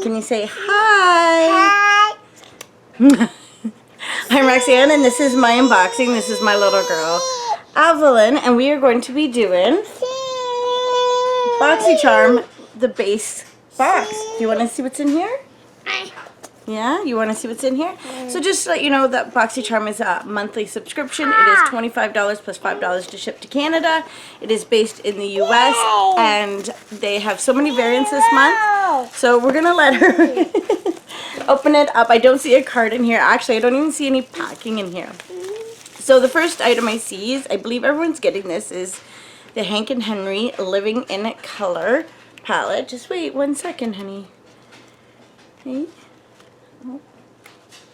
Can you say hi? Hi. I'm Roxanne, and this is my unboxing. This is my little girl, Evelyn, and we are going to be doing Boxycharm, the base box. Do you want to see what's in here? Yeah, you want to see what's in here? So just to let you know that Boxycharm is a monthly subscription. It is $25 plus $5 to ship to Canada. It is based in the US, and they have so many variants this month. So we're going to let her open it up. I don't see a card in here. Actually, I don't even see any packing in here. So the first item I see is, I believe everyone's getting this, is the Hank and Henry Living in Color palette. Just wait 1 second, honey. Okay. Oh,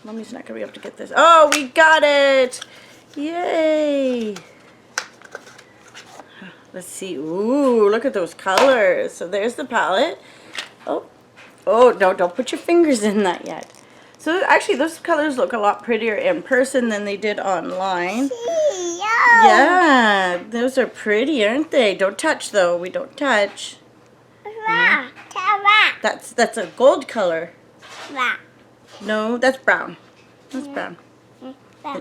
Mommy's not going to be able to get this. Oh, we got it! Yay! Let's see. Ooh, look at those colors. So there's the palette. Oh, no, don't put your fingers in that yet. So actually, those colors look a lot prettier in person than they did online. Yeah, those are pretty, aren't they? Don't touch, though. We don't touch. Yeah. That's a gold color. No, that's brown. That's brown.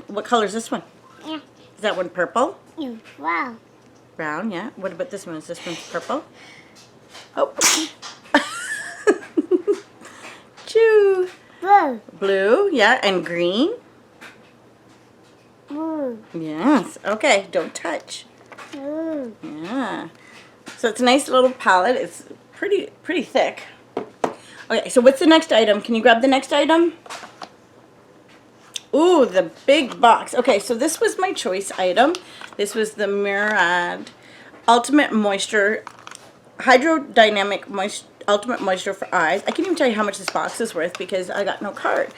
What color is this one? Is that one purple? Wow. Brown, yeah. What about this one? Is this one purple? Oh. Choo. Blue. Blue, yeah. And green? Blue. Yes. Okay, don't touch. Blue. Yeah. So it's a nice little palette. It's pretty thick. Okay, so what's the next item? Can you grab the next item? Ooh, the big box. Okay, so this was my choice item. This was the Murad Ultimate Moisture Hydrodynamic Ultimate Moisture for Eyes. I can't even tell you how much this box is worth because I got no card.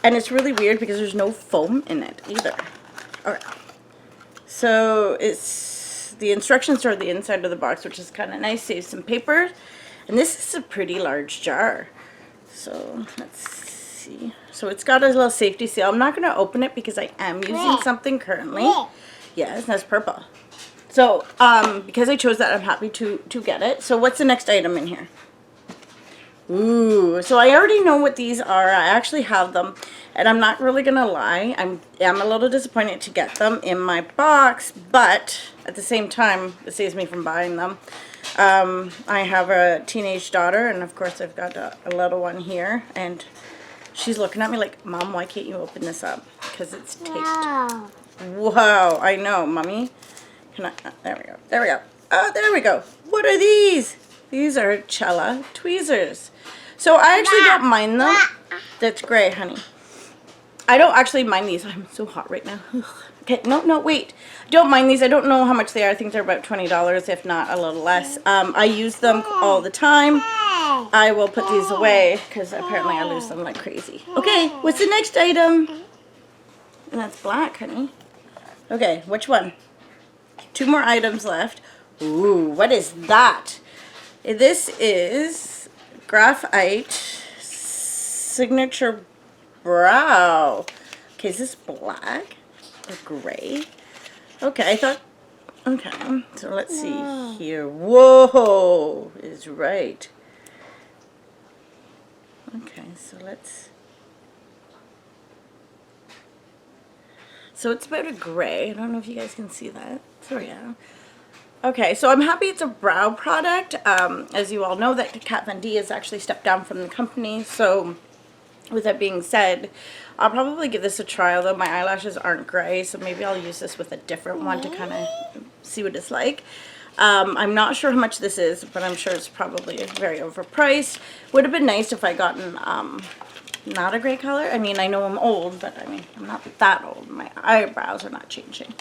And it's really weird because there's no foam in it either. Alright. So it's the instructions are the inside of the box, which is kind of nice. Saves some paper. And this is a pretty large jar. So let's see. So it's got a little safety seal. I'm not going to open it because I am using something currently. Yes, that's purple. So because I chose that, I'm happy to get it. So what's the next item in here? Ooh, so I already know what these are. I actually have them, and I'm not really gonna lie. I'm a little disappointed to get them in my box, but at the same time, it saves me from buying them. I have a teenage daughter, and of course I've got a little one here, and she's looking at me like, Mom, why can't you open this up? Because it's taped. Wow. Wow, I know, Mommy. Can I? There we go. There we go. Oh, there we go. What are these? These are Cella tweezers. So I actually don't mind them. That's great, honey. I don't actually mind these. I'm so hot right now. Okay, no, wait. Don't mind these. I don't know how much they are. I think they're about $20, if not a little less. I use them all the time. I will put these away because apparently I lose them like crazy. Okay, what's the next item? And that's black, honey. Okay, which one? 2 more items left. Ooh, what is that? This is Graphite Signature Brow. Okay, is this black or gray? Okay, I thought, okay, so let's see here. Whoa, is right. Okay, so it's about a gray. I don't know if you guys can see that. So yeah. Okay, so I'm happy it's a brow product. As you all know, that Kat Von D has actually stepped down from the company. So with that being said, I'll probably give this a try, although my eyelashes aren't gray, so maybe I'll use this with a different one to kind of see what it's like. I'm not sure how much this is, but I'm sure it's probably very overpriced. Would have been nice if I gotten not a gray color. I mean, I know I'm old, but I mean, I'm not that old. My eyebrows are not changing.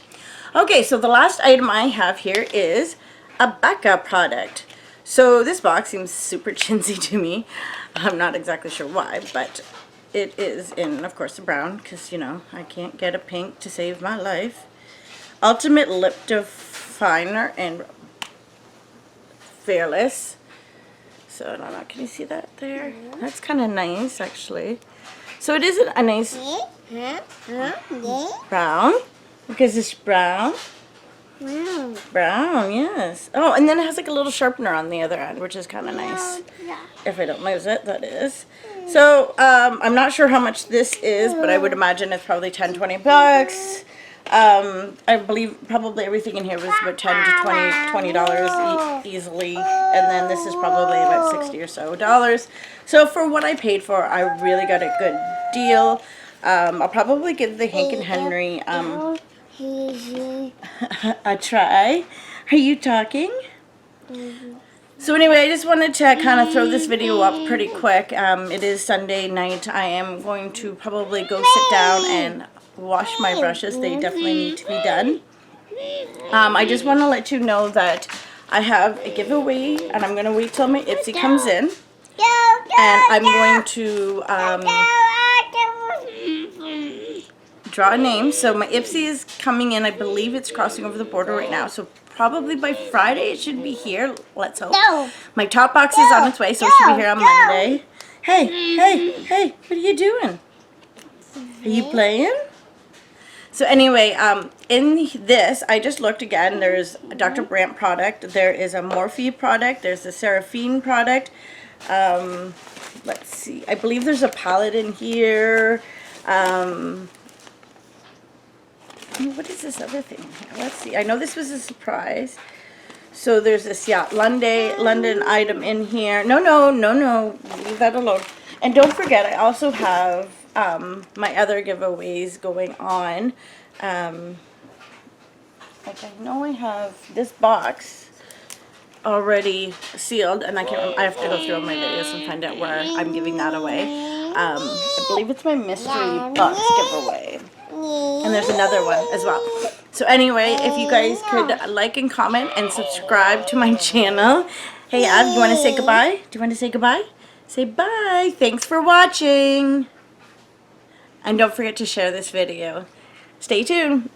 Okay, so the last item I have here is a Becca product. So this box seems super chintzy to me. I'm not exactly sure why, but it is in, of course, the brown, because, you know, I can't get a pink to save my life. Ultimate Lip Definer and Fearless. So, I don't know, can you see that there? That's kind of nice, actually. So it is a nice brown, because it's brown. Wow. Brown, yes. Oh, and then it has like a little sharpener on the other end, which is kind of nice. Yeah. If I don't lose it, that is. So, I'm not sure how much this is, but I would imagine it's probably 10, 20 bucks. I believe probably everything in here was about 10 to $20 easily. And then this is probably about 60 or so dollars. So for what I paid for, I really got a good deal. I'll probably give the Hank and Henry, a try. Are you talking? So anyway, I just wanted to kind of throw this video up pretty quick. It is Sunday night. I am going to probably go sit down and wash my brushes. They definitely need to be done. I just want to let you know that I have a giveaway, and I'm going to wait till my Ipsy comes in. And I'm going to draw a name. So my Ipsy is coming in. I believe it's crossing over the border right now. So probably by Friday it should be here. Let's hope. My Topbox is on its way, so it should be here on Monday. Hey, hey, hey, what are you doing? Are you playing? So anyway, in this, I just looked again. There's a Dr. Brandt product. There is a Morphe product. There's a Seraphine product. Let's see. I believe there's a palette in here. What is this other thing here? Let's see. I know this was a surprise. So there's this, yeah, London item in here. No. Leave that alone. And don't forget, I also have my other giveaways going on. Like I know I have this box already sealed, and I have to go through all my videos and find out where I'm giving that away. I believe it's my mystery box giveaway. And there's another one as well. So anyway, if you guys could like and comment and subscribe to my channel. Hey, Ab, you want to say goodbye? Do you want to say goodbye? Say bye. Thanks for watching. And don't forget to share this video. Stay tuned.